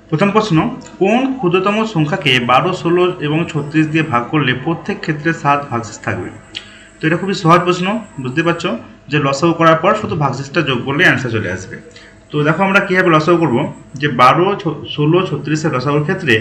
প্রথম প্রশ্ন, কোন ক্ষুদ্রতম সংখ্যাকে 12, 16 এবং 36 দিয়ে ভাগ করলে প্রত্যেক ক্ষেত্রে 7 ভাগশেষ থাকবে? তো এটা খুবই সহজ প্রশ্ন, বুঝতে পারছো যে লসাগু করার পর শুধু ভাগশেষটা যোগ করলে অ্যান্সার চলে আসবে। তো দেখো আমরা কীভাবে লসাগু করব, যে 12, 16, 36-এর লসাগুর ক্ষেত্রে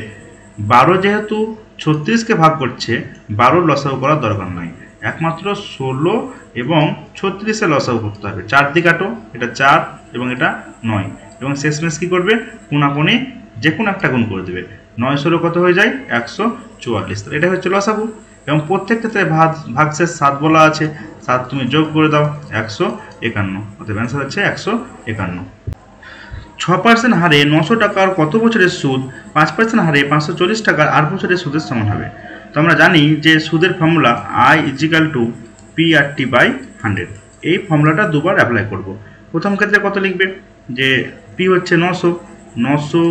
12 যেহেতু 36কে ভাগ করছে, 12 লসাগু করার দরকার নাই, একমাত্র 16 এবং 36-এর লসাগু করতে হবে। 4 দিয়ে কাটো, এটা 4 এবং এটা 9, এবং শেষমেশ কী করবে, কোনাকুনি যে কোনো একটা গুণ করে দেবে। 9, 16 কত হয়ে যায়, 144। এটা হচ্ছে লসাগু, এবং প্রত্যেক ক্ষেত্রে ভাগশেষ 7 বলা আছে, 7 তুমি যোগ করে দাও, 151। অর্থাৎ অ্যান্সার হচ্ছে 151। 6% হারে 900 টাকার কত বছরের সুদ 5% হারে 540 টাকার 8 বছরের সুদের সমান হবে? তো আমরা জানি যে সুদের ফর্মুলা I=P/100। এই ফর্মুলাটা দুবার অ্যাপ্লাই করব। প্রথম ক্ষেত্রে কত লিখবে, যে P হচ্ছে 900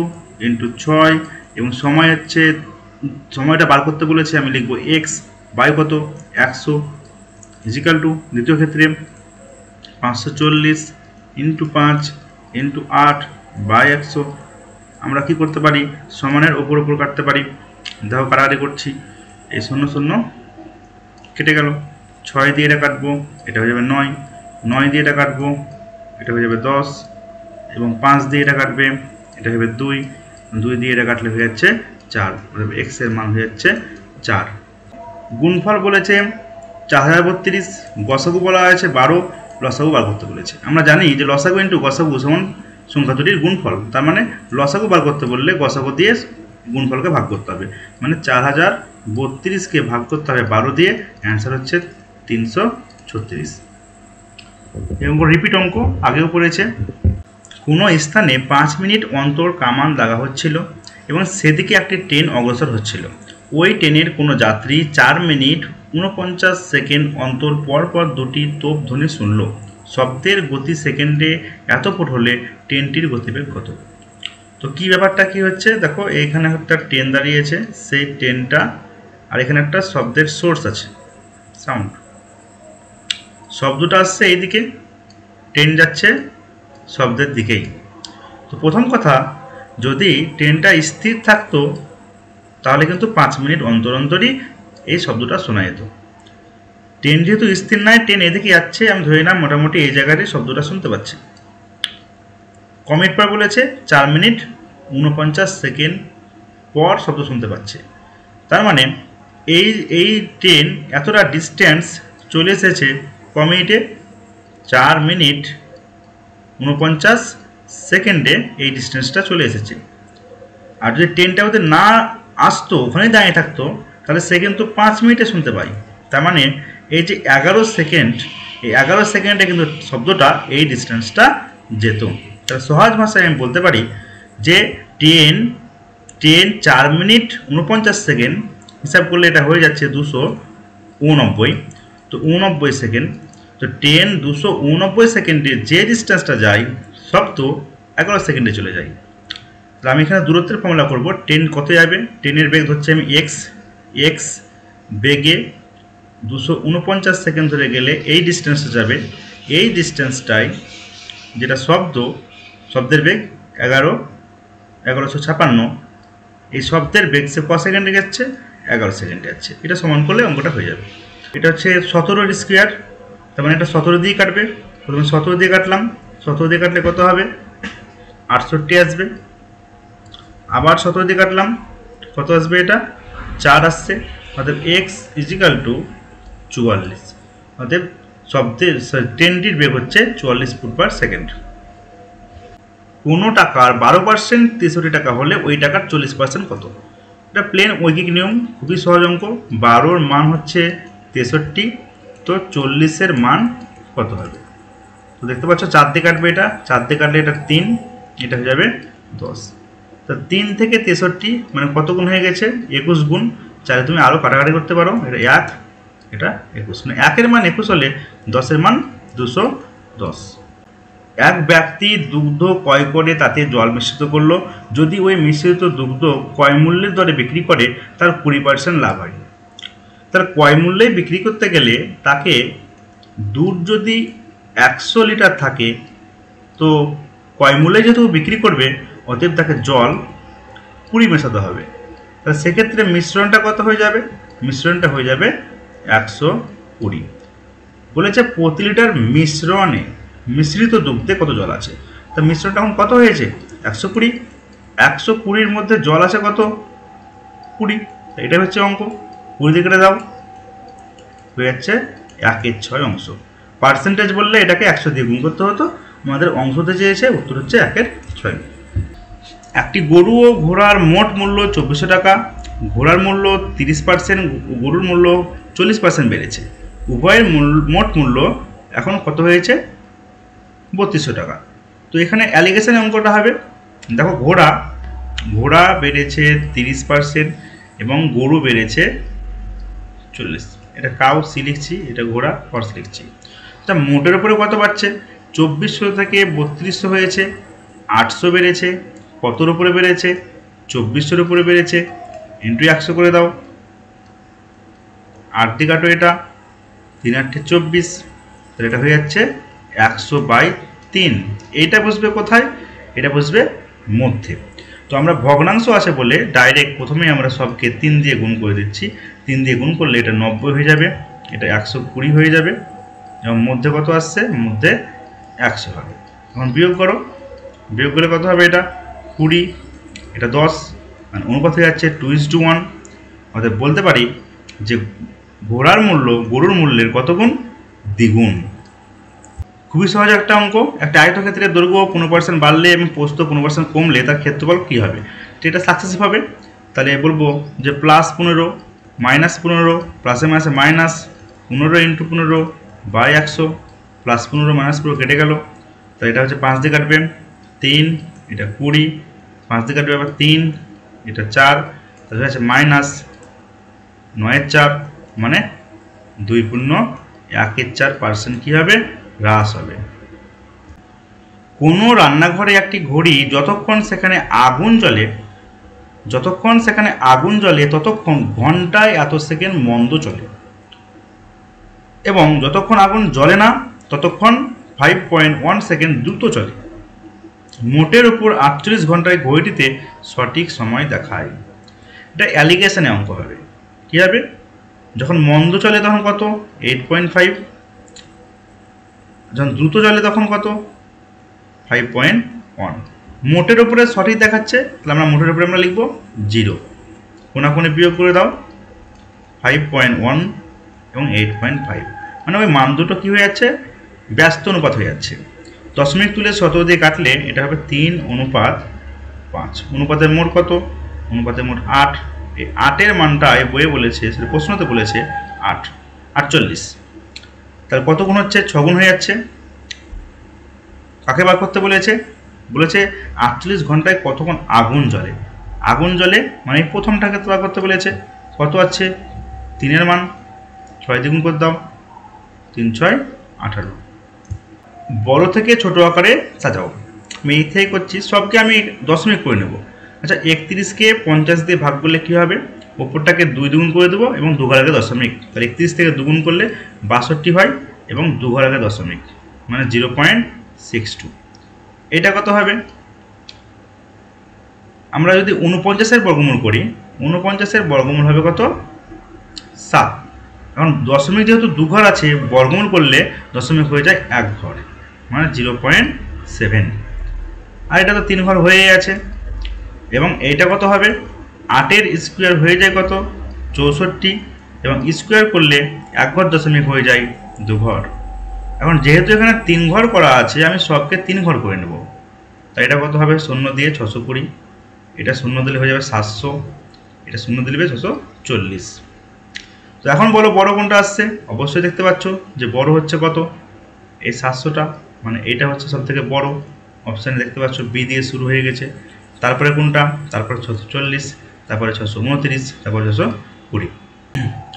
ইন্টু 6, এবং সময় হচ্ছে, সময়টা বার করতে বলেছে, আমি লিখব x বাই কত 100 = দ্বিতীয় ক্ষেত্রে 540 ইন্টু 5 ইন্টু 8 বাই 100। আমরা কি করতে পারি, সমানের ওপর কাটতে পারি। দেখো কাটাকাটি করছি, এই 0 0 কেটে গেল, 6 দিয়ে এটা কাটবো, এটা হয়ে যাবে 9, 9 দিয়ে এটা কাটবো, এটা হয়ে যাবে 10, এবং 5 দিয়ে এটা কাটবে, এটা হবে 2, 2 দিয়ে এটা কাটলে হয়ে যাচ্ছে 4, x এর মান হয়ে যাচ্ছে 4। গুণফল বলেছে 4032, গসাগু বলা হয়েছে 12, লসাগু বার করতে বলেছে। আমরা জানি যে লসাগু ইন্টু গসাগু সমান সংখ্যা দুটির গুণফল, তার মানে লসাগু বার করতে বললে গসাগু দিয়ে গুণফলকে ভাগ করতে হবে, মানে 4032কে ভাগ করতে হবে 12 দিয়ে, অ্যান্সার হচ্ছে 336। এবং রিপিট অঙ্ক আগেও পড়েছে, কোনো স্থানে 5 মিনিট অন্তর কামান লাগা হচ্ছিল এবং সেদিকে একটি ট্রেন অগ্রসর হচ্ছিল। ওই ট্রেনের কোনো যাত্রী 4 মিনিট 49 সেকেন্ড অন্তর পর পর দুটি তোপ ধ্বনি শুনল। শব্দের গতি সেকেন্ডে এত ফুট হলে ট্রেনটির গতিবেগ কত? তো কি ব্যাপারটা কি হচ্ছে, দেখো এইখানে একটা ট্রেন দাঁড়িয়েছে, সেই ট্রেনটা, আর এখানে একটা শব্দের সোর্স আছে, সাউন্ড, শব্দটা আসছে এইদিকে, ট্রেন যাচ্ছে শব্দের দিকেই। তো প্রথম কথা, যদি ট্রেনটা স্থির থাকতো তাহলে কিন্তু 5 মিনিট অন্তর অন্তরই এই শব্দটা শোনা যেত। ট্রেন যেহেতু স্থির নয়, ট্রেন এদিকে যাচ্ছে, আমি ধরে নিলাম মোটামুটি এই জায়গায় শব্দটা শুনতে পাচ্ছি। কমিট পর বলেছে 4 মিনিট 49 সেকেন্ড পর শব্দ শুনতে পাচ্ছে, তার মানে এই ট্রেন এতটা ডিস্টেন্স চলে এসেছে কমিটে 4 মিনিট 49 সেকেন্ডে এই ডিস্টেন্সটা চলে এসেছে। আর যদি ট্রেনটা ওদের না আসতো, ওখানেই দাঁড়িয়ে থাকতো, তাহলে সে কিন্তু 5 মিনিটে শুনতে পাই। তার মানে এই যে 11 সেকেন্ড, এই 11 সেকেন্ডে কিন্তু শব্দটা এই ডিস্টেন্সটা যেত। তাহলে সহজ ভাষায় আমি বলতে পারি যে ট্রেন 4 মিনিট 49 সেকেন্ড হিসাব করলে এটা হয়ে যাচ্ছে 289। তো 89 সেকেন্ড, তো ট্রেন 289 সেকেন্ডে যে ডিস্টেন্সটা যায়, শব্দ 11 সেকেন্ডে চলে যায়। তাহলে আমি এখানে দূরত্বের ফর্মুলা করব, ট্রেন কত যাবে, ট্রেনের বেগ ধরছে আমি x বেগে 249 সেকেন্ড ধরে গেলে এই ডিস্টেন্সটা যাবে, এই ডিস্টেন্সটাই যেটা শব্দের বেগ 1156, এই শব্দের বেগ সে ক সেকেন্ডে যাচ্ছে, 11 সেকেন্ডে যাচ্ছে। এটা সমান করলে অঙ্কটা হয়ে যাবে। এটা হচ্ছে 17 স্কোয়ার, তার মানে এটা 17 দিয়ে কাটবে। প্রথমে 17 দিয়ে কাটলাম, 17 দিয়ে কাটলে কত হবে, 68 আসবে। আবার 17 দিয়ে কাটলাম, কত আসবে, এটা 4 আসছে। অর্থাৎ x = 44। অর্থাৎ ট্রেনটির বেগ হচ্ছে 44 ফুট পার সেকেন্ড। কোনো টাকার 12% 63 টাকা হলে ওই টাকার 40% কত? এটা প্লেন ঐকিক নিয়ম, খুবই সহজ অঙ্ক। 12-র মান হচ্ছে 63, তো 40-এর মান কত হবে? তো দেখতে পাচ্ছ 4 দিয়ে কাটবে, এটা 4 দিয়ে কাটলে এটা 3, এটা হয়ে যাবে 10। তো 3 থেকে 63 মানে কত গুণ হয়ে গেছে, 21 গুণ। চাইলে তুমি আরও কাটাকাটি করতে পারো, এটা 1, এটা 21, মানে 1-এর মান 21 হলে 10-এর মান 210। এক ব্যক্তি দুগ্ধ ক্রয় করে তাতে জল মিশ্রিত করলো, যদি ওই মিশ্রিত দুগ্ধ ক্রয় মূল্যের দরে বিক্রি করে তার 20% লাভ হয়। তার ক্রয় মূল্যে বিক্রি করতে গেলে তাকে দুধ যদি 100 লিটার থাকে, তো ক্রয় মূল্যে যেহেতু বিক্রি করবে, অতএব তাকে জল 20 মেশাতে হবে। তাহলে সেক্ষেত্রে মিশ্রণটা কত হয়ে যাবে? মিশ্রণটা হয়ে যাবে 120। বলেছে প্রতি লিটার মিশ্রণে মিশ্রিত দুগ্ধে কত জল আছে। তা মিশ্রণটা এখন কত হয়েছে? 120। 120-র মধ্যে জল আছে কত? 20। এটা হচ্ছে অঙ্ক। 20 দিয়ে কেটে দাও, হয়ে যাচ্ছে 1/6 অংশ। পার্সেন্টেজ বললে এটাকে 100 দিয়ে গুণ করতে হতো, আমাদের অংশতে চেয়েছে, উত্তর হচ্ছে 1/6। একটি গরু ও ঘোড়ার মোট মূল্য 2400 টাকা, ঘোড়ার মূল্য 30%, গরুর মূল্য 40% বেড়েছে। উভয়ের মোট মূল্য এখন কত হয়েছে? 3200 টাকা। তো এখানে অ্যালিগেশনের অঙ্কটা হবে, দেখো ঘোড়া বেড়েছে 30% এবং গরু বেড়েছে 40। এটা কাউ সি লিখছি, এটা ঘোড়া হর্স লিখছি। তা মোটের উপরে কত বাড়ছে? 2400 থেকে 3200 হয়েছে, 800 বেড়েছে। কতর উপরে বেড়েছে? 2400-র উপরে বেড়েছে, ইন্টু 100 করে দাও। 8 দিয়ে কাটো, এটা 3/8 24, তাহলে এটা হয়ে যাচ্ছে 100/3। এইটা বসবে কোথায়? এটা বসবে মধ্যে। তো আমরা ভগ্নাংশ আছে বলে ডাইরেক্ট প্রথমেই আমরা সবকে 3 দিয়ে গুণ করে দিচ্ছি। 3 দিয়ে গুণ করলে এটা 90 হয়ে যাবে, এটা 120 হয়ে যাবে, এবং মধ্যে কত আসছে? মধ্যে 100 হবে। এখন বিয়োগ করো, বিয়োগ করলে কত হবে? এটা 20, এটা 10, মানে অনুপাত হয়ে যাচ্ছে 2:1। অর্থাৎ বলতে পারি যে ঘোড়ার মূল্য গরুর মূল্যের কত গুণ? দ্বিগুণ। খুবই সহজ একটা অঙ্ক। একটা আয়তক্ষেত্রের দৈর্ঘ্য 15% বাড়লে এবং প্রস্থ 15% কমলে তার ক্ষেত্রফল কী হবে? তো এটা সাকসেসিভ হবে। তাহলে বলবো যে +15, -15, প্লাসে মাইনাসে মাইনাস 15 × 15 বাই 100, +15 -15 কেটে গেল, তাহলে এটা হচ্ছে 5 দিয়ে কাটবে 3, এটা 20, 5 দিয়ে কাটবে আবার 3, এটা 4, তাহলে হচ্ছে -9/4, মানে 2.1/4% কী হবে? হ্রাস হবে। কোনো রান্নাঘরে একটি ঘড়ি যতক্ষণ সেখানে আগুন জ্বলে ততক্ষণ ঘন্টায় এত সেকেন্ড মন্দ চলে, এবং যতক্ষণ আগুন জ্বলে না ততক্ষণ 5.1 সেকেন্ড দ্রুত চলে। মোটের উপর 48 ঘন্টায় ঘড়িটিতে সঠিক সময় দেখায়। এটা অ্যালিগেশনে অঙ্ক হবে। কী হবে? যখন মন্দ চলে তখন কত? 8.5, যখন দ্রুত চলে তখন কত? 5.1। মোটের উপরে সঠিক দেখাচ্ছে, তাহলে আমরা মোটের উপরে আমরা লিখব 0। কোনাকুনি বিয়োগ করে দাও, 5.1 এবং 8.5, মানে ওই মান দুটো কী হয়ে যাচ্ছে? ব্যস্ত অনুপাত হয়ে যাচ্ছে। দশমিক তুলে 17 দিয়ে কাটলে এটা হবে 3:5। অনুপাতের মোট কত? অনুপাতের মোট 8। এই 8-এর মানটা এই বইয়ে বলেছে, সেটা প্রশ্নতে বলেছে 8, 48। তাহলে কত গুণ হচ্ছে? 6 গুণ হয়ে যাচ্ছে। কাকে বার করতে বলেছে? বলেছে 48 ঘন্টায় কতক্ষণ আগুন জ্বলে। আগুন জ্বলে মানে প্রথমটাকে তো বার করতে বলেছে। কত আছে? 3-এর মান 6 দিয়ে গুণ করে দাও, 3 × 6 = 18। বড় থেকে ছোট আকারে সাজাও। আমি এই থেকে করছি, সবকে আমি দশমিক করে নেব। আচ্ছা, 31-কে 50 দিয়ে ভাগ করলে কী হবে? ওপরটাকে 2 দ্বিগুণ করে দেবো এবং 2 ঘর আগে দশমিক, তাহলে 31 থেকে দুগুণ করলে 62 হয় এবং 2 ঘর আগে দশমিক, মানে 0.62। এটা কত হবে? আমরা যদি 49-এর বর্গমূল করি, 49-এর বর্গমূল হবে কত? 7। এখন দশমিক যেহেতু 2 ঘর আছে, বর্গমূল করলে দশমিক হয়ে যায় 1 ঘর, মানে 0.7। আর এটা তো 3 ঘর হয়ে আছে। এবং এইটা কত হবে? 8-এর স্কোয়ার হয়ে যায় কত? 64, এবং স্কোয়ার করলে 1 ঘর দশমিক হয়ে যায় 2 ঘর। এখন যেহেতু এখানে 3 ঘর করা আছে, আমি সবকে 3 ঘর করে নেব। তাই এটা কত হবে? 0 দিয়ে 620, এটা 0 দিলে হয়ে যাবে 700, এটা 0 দিলে 640। তো এখন বলো বড় কোনটা আসছে? অবশ্যই দেখতে পাচ্ছ যে বড় হচ্ছে কত? এই 700টা, মানে এটা হচ্ছে সব থেকে বড়। অপশানে দেখতে পাচ্ছ বি দিয়ে শুরু হয়ে গেছে। তারপরে কোনটা? তারপরে 640, তারপরে 629, তারপরে 620।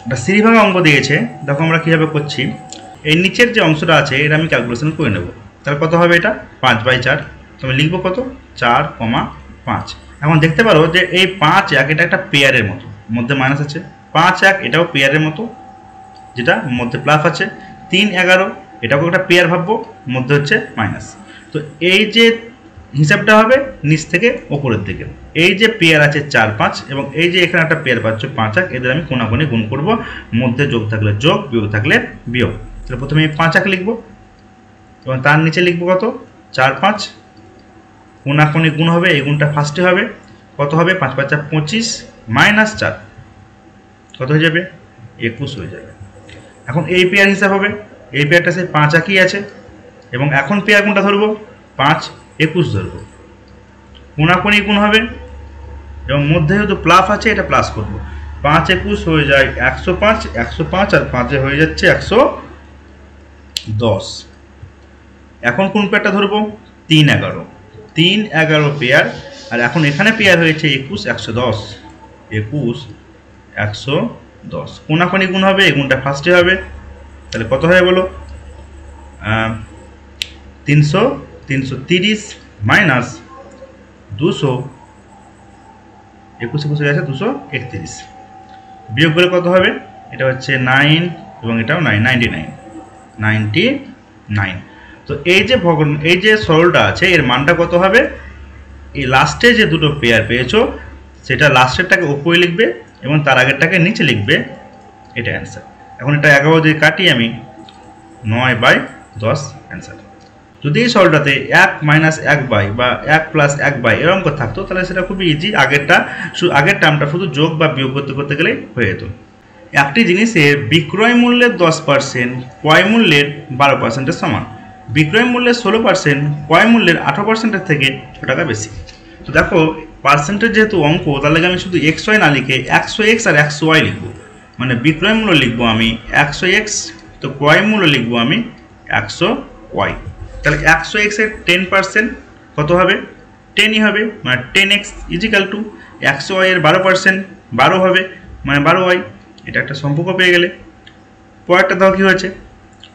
একটা সিঁড়িভাঙা অঙ্ক দিয়েছে, দেখো আমরা কীভাবে করছি। এই নিচের যে অংশটা আছে এটা আমি ক্যালকুলেশন করে নেব। তাহলে কত হবে? এটা 5/4। তো আমি লিখবো কত? 4,5। এখন দেখতে পারো যে এই 5-1 এটা একটা পেয়ারের মতো, মধ্যে মাইনাস আছে। 5-1 এটাও পেয়ারের মতো, যেটা মধ্যে প্লাস আছে। 3-11 এটাও একটা পেয়ার ভাববো, মধ্যে হচ্ছে মাইনাস। তো এই যে হিসাবটা হবে নিচ থেকে ওপরের দিকে। এই যে পেয়ার আছে 4 5 এবং এই যে এখানে একটা পেয়ার পাচ্ছ 5 1, এদের আমি কোনাকুনি গুণ করব, মধ্যে যোগ থাকলে যোগ, বিয়োগ থাকলে বিয়োগ। তাহলে প্রথমে আমি 5 1 লিখব এবং তার নিচে লিখব কত 4 5, কোনাকুনি গুণ হবে, এই গুণটা ফার্স্টে হবে, কত হবে 5 5 25 মাইনাস 4 কত হয়ে যাবে 21 হয়ে যাবে। এখন এই পেয়ার হিসাব হবে, এই পেয়ারটা সেই 5 একই আছে এবং এখন পেয়ার কোনটা ধরবো 5 21 ধরবো, কোনাকুনি গুণ হবে এবং মধ্যে যেহেতু প্লাস আছে এটা প্লাস করব, 5 21 হয়ে যায় 105, 105 আর 5 হয়ে যাচ্ছে 110। এখন কোন পেয়ারটা ধরবো 3 11, 3 11 পেয়ার, আর এখন এখানে পেয়ার হয়েছে 21 110, 21 110, কোনাকুনি গুণ হবে, এই গুণটা ফার্স্টে হবে, তাহলে কত হয় বলো 330 মাইনাস 200, 21 21 আছে 231, বিয়োগ করে কত হবে, এটা হচ্ছে 9 এবং এটাও 9, 99। তো এই যে সরলটা আছে এর মানটা কত হবে, এই লাস্টে যে দুটো পেয়ার পেয়েছো সেটা লাস্টেরটাকে উপরে লিখবে এবং তার আগেরটাকে নিচে লিখবে, এটা অ্যান্সার। এখন এটা 11 দিয়ে কাটি আমি, 9/10 অ্যান্সার। যদি এই সরলটাতে 1 মাইনাস 1 বাই বা 1 প্লাস 1 বাই এরকম করে থাকতো তাহলে সেটা খুবই ইজি, আগের টার্মটা শুধু যোগ বা বিয়োগ করতে গেলেই হয়ে যেত। একটি জিনিসের বিক্রয় মূল্যের 10% ক্রয় মূল্যের 12%-এর সমান, বিক্রয় মূল্যের 16% ক্রয় মূল্যের 18%-এর থেকে 6 টাকা বেশি। তো দেখো পার্সেন্টেজ যেহেতু অঙ্ক, তাহলে আমি শুধু XY না লিখে 100x আর 100y লিখবো, মানে বিক্রয় মূল্য লিখবো আমি 100x, তো ক্রয় মূল্য লিখবো আমি 100y। তাহলে 100x এর 10% কত হবে 10ই হবে, মানে 10x ইজিক্যাল টু 100y এর 12% 12 হবে, মানে 12y। এটা একটা সম্পর্ক পেয়ে গেলে। পরেরটা দাও কি হয়েছে,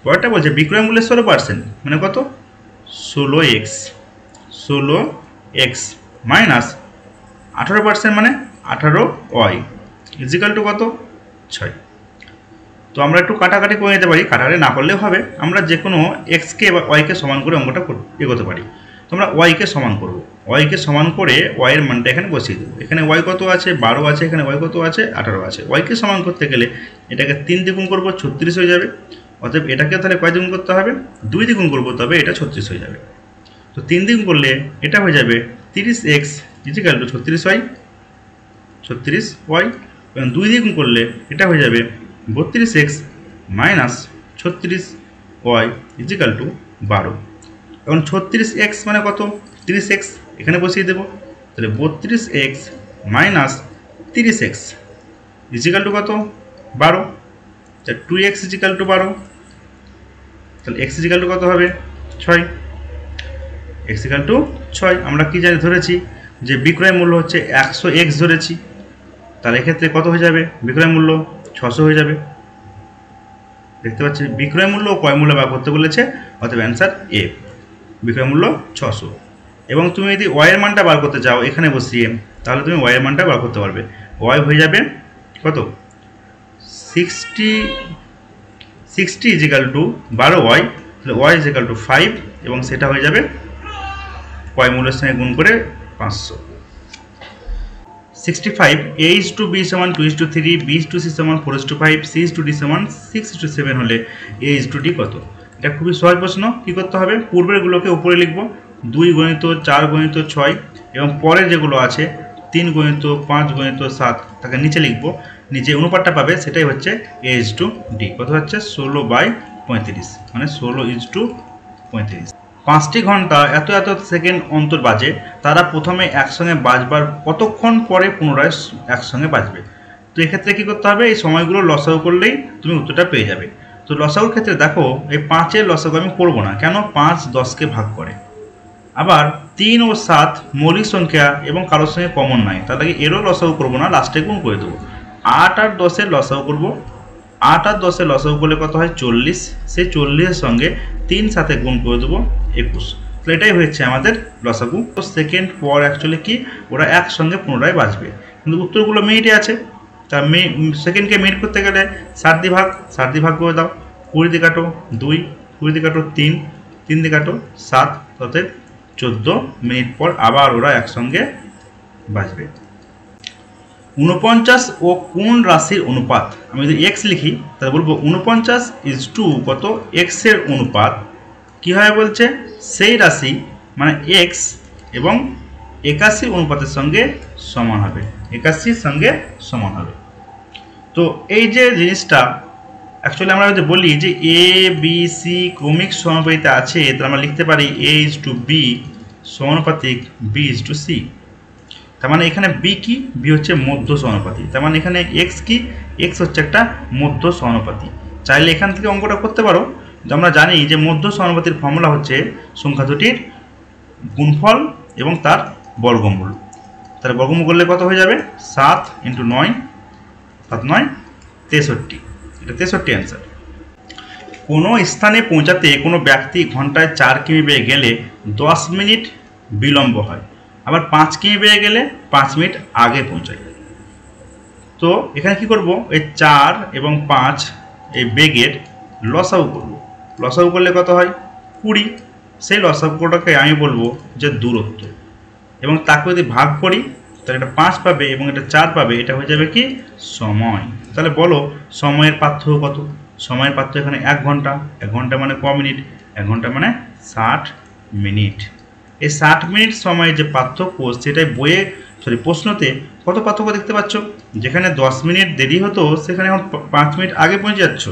পরেরটা বলছে বিক্রয় মূল্যের 16% মানে কত 16x মাইনাস 18% মানে 18y ইজিক্যাল টু কত 6। তো আমরা একটু কাটাকাটি করে নিতে পারি, কাটাকাটি না করলেও হবে, আমরা যে কোনো এক্সকে বা ওয়াইকে সমান করে অঙ্কটা এগোতে পারি। তো আমরা ওয়াইকে সমান করব, ওয়াইকে সমান করে ওয়াইয়ের মানটা এখানে বসিয়ে দেবো। এখানে ওয়াই কত আছে 12 আছে, এখানে ওয়াই কত আছে 18 আছে। ওয়াইকে সমান করতে গেলে এটাকে 3 দিয়ে গুণ করবো 36 হয়ে যাবে, অতএব এটাকে তাহলে কয় দিয়ে গুণ করতে হবে 2 দিয়ে গুণ করবো, তবে এটা 36 হয়ে যাবে। তো 3 দিয়ে গুণ করলে এটা হয়ে যাবে 30x is equal two 36y, 36y, এবং 2 দিয়ে গুণ করলে এটা হয়ে যাবে 32x minus 36y is equal two 12। এখন 36x মানে কত 30x এখানে বসিয়ে দেবো, তাহলে 32x minus 30x is equal two কত 12, তাহলে 2x ইজিক্যাল টু 12, তাহলে x ইজিক্যাল টু কত হবে 6, x ইজিক্যাল টু 6। আমরা কি জানি ধরেছি যে বিক্রয় মূল্য হচ্ছে 100x ধরেছি, তাহলে এক্ষেত্রে কত হয়ে যাবে বিক্রয় মূল্য 600 হয়ে যাবে। দেখতে পাচ্ছি বিক্রয় মূল্য ও ক্রয় মূল্য বার করতে বলেছে, অতএব অ্যান্সার এ, বিক্রয় মূল্য 600। এবং তুমি যদি ওয়াই এর মানটা বার করতে চাও এখানে বসিয়ে, তাহলে তুমি ওয়াই এর মানটা বার করতে পারবে। ওয়াই হয়ে যাবে কত 60 ইজিক্যাল টু 12y, তাহলে ওয়াই ইজিক্যাল টু 5, এবং সেটা হয়ে যাবে ক্রয় মূল্যের সঙ্গে গুণ করে 500। 65 a is to b সমান 2 is to 3, b is to c সমান 4 is to 5, c is to d সমান 6 is to 7 হলে a is to d কত? এটা খুবই সহজ প্রশ্ন। কি করতে হবে, পূর্বের গুলোকে উপরে লিখব, 2 গণিত 4 গণিত 6, এবং পরে যেগুলো আছে 3 গণিত 5 গণিত 7 তাকে নিচে লিখব, নিচে অনুপাতটা পাবে সেটাই হচ্ছে a is to d, কত হচ্ছে 16/35, মানে 16 is to 35। 5টি ঘন্টা এত এত সেকেন্ড অন্তর বাজে, তারা প্রথমে একসঙ্গে বাজবার কতক্ষণ পরে পুনরায় একসঙ্গে বাজবে। তো এক্ষেত্রে কী করতে হবে, এই সময়গুলো লসাগু করলেই তুমি উত্তরটা পেয়ে যাবে। তো লসাগুর ক্ষেত্রে দেখো এই 5-এর লসাগু আমি করবো না, কেন 5 10কে ভাগ করে, আবার 3 ও 7 মৌলিক সংখ্যা এবং কারোর সঙ্গে কমন নাই, তার আগে এরও লসাগু করবো না, লাস্টে গুণ করে দেবো। 8 আর 10-এর লসাগু করবো, 8 আর 10-এর লসাগু করলে কত হয় 40, সেই 40-এর সঙ্গে 3 সাথে গুণ করে দেবো 21। তো এটাই হচ্ছে আমাদের লসাগু। তো সেকেন্ড পর অ্যাকচুয়ালি কি ওরা একসঙ্গে পুনরায় বাজবে, কিন্তু উত্তরগুলো মিনিটে আছে, তা সেকেন্ডকে মিনিট করতে গেলে 7 দিয়ে ভাগ করে দাও, 20 দিয়ে কাটো 2, 20 দিয়ে কাটো 3, 3 দিয়ে কাটো 7, অতএব 14 মিনিট পর আবার ওরা একসঙ্গে বাজবে। 49 ও কোন রাশির অনুপাত? আমি যদি x লিখি তাহলে বলবো 49 কত x এর অনুপাত কি হয় বলছে, সেই রাশি মানে x এবং 81 অনুপাতের সঙ্গে সমান হবে, 81 সঙ্গে সমান হবে। তো এই যে জিনিসটা অ্যাকচুয়ালি আমরা যদি বলি যে এ বি সি ক্রমিক সমানুপাতিতে আছে, তাহলে আমরা লিখতে পারি a/b সমানুপাতিক b/c। তার মানে এখানে বি কি, বি হচ্ছে মধ্য সমানুপাতি, তার মানে এখানে এক্স কি, এক্স হচ্ছে একটা মধ্য সমানুপাতি। চাইলে এখান থেকে অঙ্কটা করতে পারো, আমরা জানি যে মধ্য সমানুপাতির ফর্মুলা হচ্ছে সংখ্যা দুটির গুণফল এবং তার বর্গমূল। তাহলে বর্গমূল করলে কত হয়ে যাবে, 7 × 9 7 9 63, এটা 63 অ্যান্সার। কোনো স্থানে পৌঁছাতে কোনো ব্যক্তি ঘন্টায় 4 কিমি বেগে গেলে 10 মিনিট বিলম্ব হয়, আবার 5 কিমি বেগে গেলে 5 মিনিট আগে পৌঁছায়। তো এখানে কি করব, এই 4 এবং 5 এই বেগের লসাগু করব। লসাগু করলে কত হয়, 20। সেই লসাগুটাকে আমি বলবো যে দূরত্ব, এবং তাকে যদি ভাগ করি তাহলে এটা 5 পাবে এবং এটা 4 পাবে, এটা হয়ে যাবে কি সময়। তাহলে বলো সময়ের পার্থক্য কত? সময়ের পার্থক্য এখানে 1 ঘন্টা, 1 ঘন্টা মানে ক মিনিট, 1 ঘন্টা মানে 60 মিনিট। এই 60 মিনিট সময়ের যে পার্থক্য সেটাই বইয়ে প্রশ্নতে কত পার্থক্য দেখতে পাচ্ছ, যেখানে 10 মিনিট দেরি হতো সেখানে এখন 5 মিনিট আগে পৌঁছে যাচ্ছ,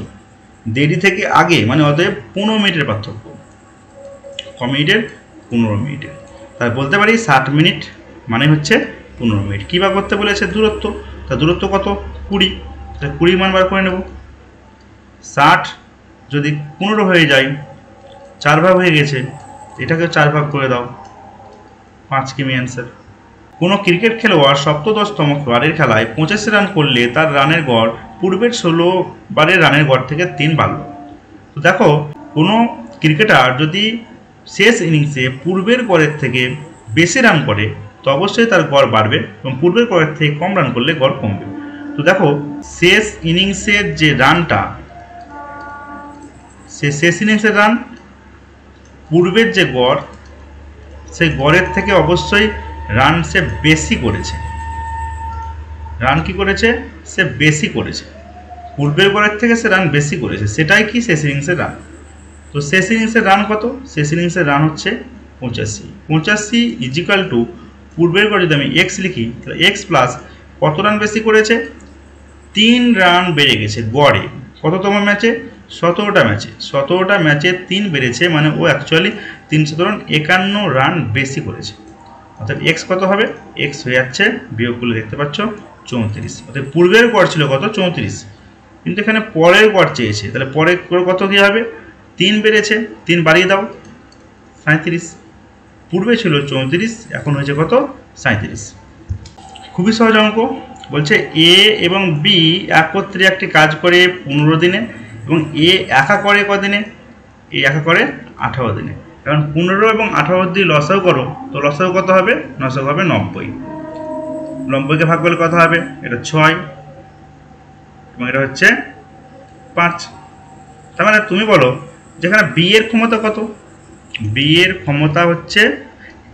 দেরি থেকে আগে মানে অতএব 15 মিনিটের পার্থক্য, ক মিনিটের 15 মিনিটের। তাই বলতে পারি 60 মিনিট মানে হচ্ছে 15 মিনিট। কী বা করতে বলেছে, দূরত্ব, তা দূরত্ব কত, 20, তাই 20 মান বার করে নেব। 60 যদি 15 হয়ে যায়, 4 ভাগ হয়ে গেছে, এটাকে 4 ভাগ করে দাও, 5 কিমি অ্যান্সার। কোনো ক্রিকেট খেলোয়াড় সপ্তদশতম বারের খেলায় 85 রান করলে তার রানের গড় পূর্বের 16 বারের রানের গড় থেকে 3 বাড়ল। তো দেখো কোনো ক্রিকেটার যদি শেষ ইনিংসে পূর্বের গড়ের থেকে বেশি রান করে তো অবশ্যই তার গড় বাড়বে, এবং পূর্বের গড়ের থেকে কম রান করলে গড় কমবে। তো দেখো শেষ ইনিংসের যে রানটা, শেষ ইনিংসের রান পূর্বের যে গড়, সেই গড়ের থেকে অবশ্যই রান সে বেশি করেছে, রান কি করেছে, সে বেশি করেছে, পূর্বের গড়ের থেকে সে রান বেশি করেছে, সেটাই কি শেষ ইনিংসের রান। তো শেষ ইনিংসের রান কত, শেষ ইনিংসের রান হচ্ছে 85। 85 ইজিক্যাল টু পূর্বের গড় যদি আমি এক্স লিখি তাহলে এক্স প্লাস কত রান বেশি করেছে, 3 রান বেড়ে গেছে গড়ে, কততম ম্যাচে, 17টা ম্যাচে, 17টা ম্যাচে 3 বেড়েছে, মানে ও অ্যাকচুয়ালি 351 রান বেশি করেছে। অর্থাৎ এক্স কত হবে, এক্স হয়ে যাচ্ছে, বিয়োগ করলে দেখতে পাচ্ছ 34। অর্থাৎ পূর্বের গড় ছিল কত, 34, কিন্তু এখানে পরের গড় চেয়েছে, তাহলে পরের গড় কত কী হবে, 3 বেড়েছে, 3 বাড়িয়ে দাও 37। পূর্বে ছিল 34, এখন হয়েছে কত, 37। খুবই সহজ অঙ্ক। বলছে এ এবং বি একত্রে একটি কাজ করে 15 দিনে এবং এ একা করে কদিনে, এ একা করে 18 দিনে। কারণ 15 এবং 18 দিয়ে লসাগু করো, তো লসাগু কত হবে, লসাগু হবে 90। 90কে ভাগ করলে কত হবে, এটা 6 এবং এটা হচ্ছে 5। তার মানে তুমি বলো যেখানে বি এর ক্ষমতা কত, বি এর ক্ষমতা হচ্ছে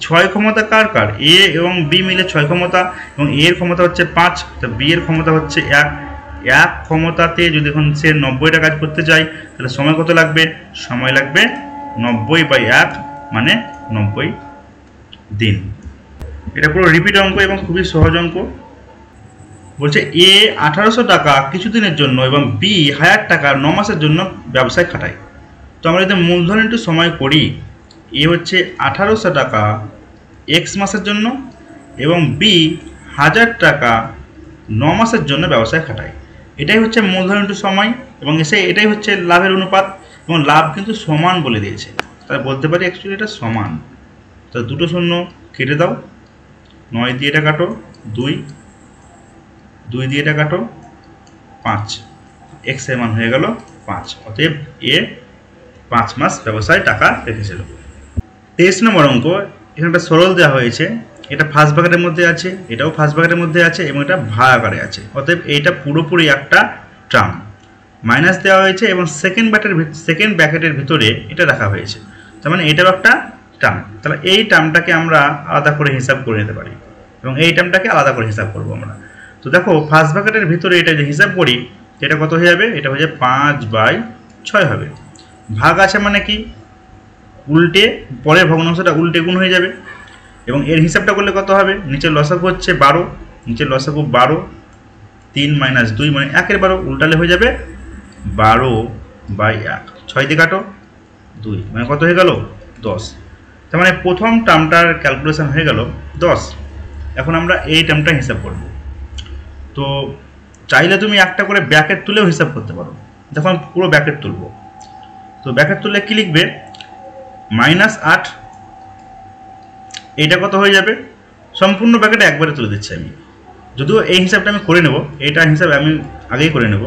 6 ক্ষমতা, কার কার, এ এবং বি মিলে 6 ক্ষমতা, এবং এ এর ক্ষমতা হচ্ছে 5, তো বি এর ক্ষমতা হচ্ছে 1 ক্ষমতাতে যদি এখন সে 90টা কাজ করতে চাই তাহলে সময় কত লাগবে, সময় লাগবে 90/1 মানে 90 দিন। এটা পুরো রিপিট অঙ্ক এবং খুবই সহজ অঙ্ক। বলছে এ 1800 টাকা কিছুদিনের জন্য এবং বি 1000 টাকা 9 মাসের জন্য ব্যবসায় খাটায়। তো আমরা যদি মূলধন একটু সময় করি, এ হচ্ছে 1800 টাকা এক্স মাসের জন্য এবং বি 1000 টাকা 9 মাসের জন্য ব্যবসায় খাটায়। এটাই হচ্ছে মূলধন একটু সময়, এবং এটাই হচ্ছে লাভের অনুপাত, এবং লাভ কিন্তু সমান বলে দিয়েছে, তাহলে বলতে পারি অ্যাকচুয়ালি এটা সমান। তো দুটো শূন্য কেটে দাও, 9 দিয়ে এটা কাটো, 2 দিয়ে এটা কাটো, 5, এক্স এর মান হয়ে গেল 5। অতএব এ 5 মাস ব্যবসায় টাকা রেখেছিল। 23 নম্বর অঙ্ক, এখানটা সরল দেওয়া হয়েছে, এটা ফার্স্ট ব্র্যাকেটের মধ্যে আছে, এটাও ফার্স্ট ব্র্যাকেটের মধ্যে আছে, এবং এটা ভাগ আকারে আছে। অতএব এইটা পুরোপুরি একটা টার্ম, মাইনাস দেওয়া হয়েছে এবং সেকেন্ড ব্র্যাকেটের ভিতরে এটা রাখা হয়েছে, তার মানে এটাও একটা টার্ম, তাহলে এই টার্মটাকে আমরা আলাদা করে হিসাব করে নিতে পারি এবং এই টার্মটাকে আলাদা করে হিসাব করবো আমরা। তো দেখো ফার্স্ট ব্র্যাকেটের ভিতরে এটা যে হিসাব করি এটা কত হয়ে যাবে, এটা হয়ে যাবে 5/6 হবে। ভাগ আছে মানে কি, উল্টে পরের ভগ্নাংশটা উল্টে গুণ হয়ে যাবে এবং এর হিসাবটা করলে কত হবে, নিচের লসাগু হচ্ছে 12, নিচের লসাগু 12, 3 - 2 মানে 1 এর 12, উল্টালে হয়ে যাবে 12/1, 6 দিয়ে কাটো 2 মানে কত হয়ে গেল 10। তার মানে প্রথম টার্মটার ক্যালকুলেশন হয়ে গেল 10। এখন আমরা এই টার্মটা হিসাব করব। তো চাইলে তুমি একটা করে ব্র্যাকেট তুলেও হিসাব করতে পারো। দেখো আমি পুরো ব্র্যাকেট তুলব। তো ব্র্যাকেট তুললে কি লিখবে, -8, এইটা কত হয়ে যাবে, সম্পূর্ণ ব্র্যাকেট একবারে তুলে দিচ্ছি আমি, যদিও এই হিসাবটা আমি করে নেব, এইটা হিসাব আমি আগেই করে নেব।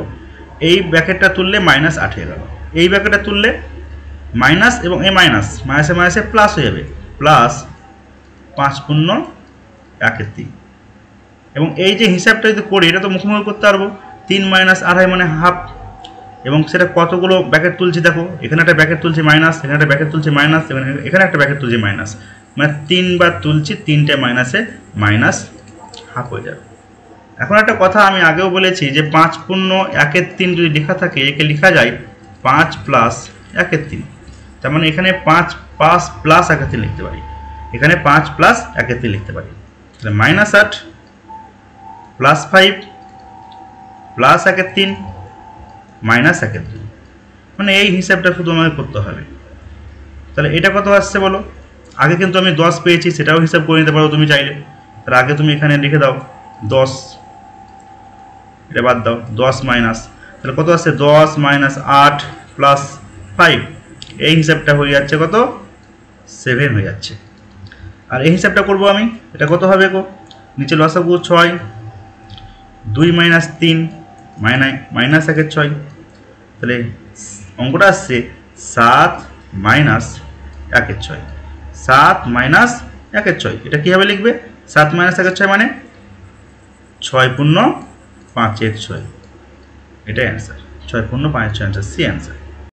এই ব্র্যাকেটটা তুললে -8 হয়ে গেল, এই ব্র্যাকেটটা তুললে মাইনাস এবং এই মাইনাসে মাইনাসে প্লাস হয়ে যাবে, প্লাস 5 × 1/3। এবং এই যে হিসাবটা যদি করি এটা তো মুখোমুখি করতে পারবো, 3 - 2.5 মানে হাফ, এবং সেটা কতগুলো ব্র্যাকেট তুলছি দেখো, এখানে একটা ব্র্যাকেট তুলছি মাইনাস, এখানে একটা ব্র্যাকেট তুলছি মাইনাস, এখানে একটা ব্র্যাকেট তুলছি মাইনাস, মানে 3 বার তুলছি, 3টে মাইনাসে -1/2 হয়ে যাবে। এখন একটা কথা আমি আগেও বলেছি যে 5 × 1/3 যদি লেখা থাকে একে লেখা যায় 5 + 1/3, তার মানে এখানে 5 + 1/3 লিখতে পারি, এখানে 5 + 1/3 লিখতে পারি। তাহলে -8 + 5 + 1/3 -1/3, মানে এই হিসাবটা শুধু আমাকে করতে হবে। তাহলে এটা কত আসছে বলো, আগে কিন্তু আমি 10 পেয়েছি, সেটাও হিসাব করে নিতে পারো তুমি চাইলে। তার আগে তুমি এখানে লিখে দাও 10, এটা বাদ দাও 10 মাইনাস, তাহলে কত আসছে 10 - 8 + 5, এই হিসাবটা হয়ে যাচ্ছে কত 7 হয়ে যাচ্ছে। আর এই হিসাবটা করব আমি, এটা কত হবে গো, নিচে লসাগু 6, 2 - 3 -1/6, তাহলে অঙ্কটা আসছে 7 - 1/6, 7 - 1/6। এটা কীভাবে লিখবে, 7 - 1/6 মানে 6 × 5/6, এটাই অ্যান্সার, 6 × 5/6 অ্যান্সার, সি অ্যান্সার।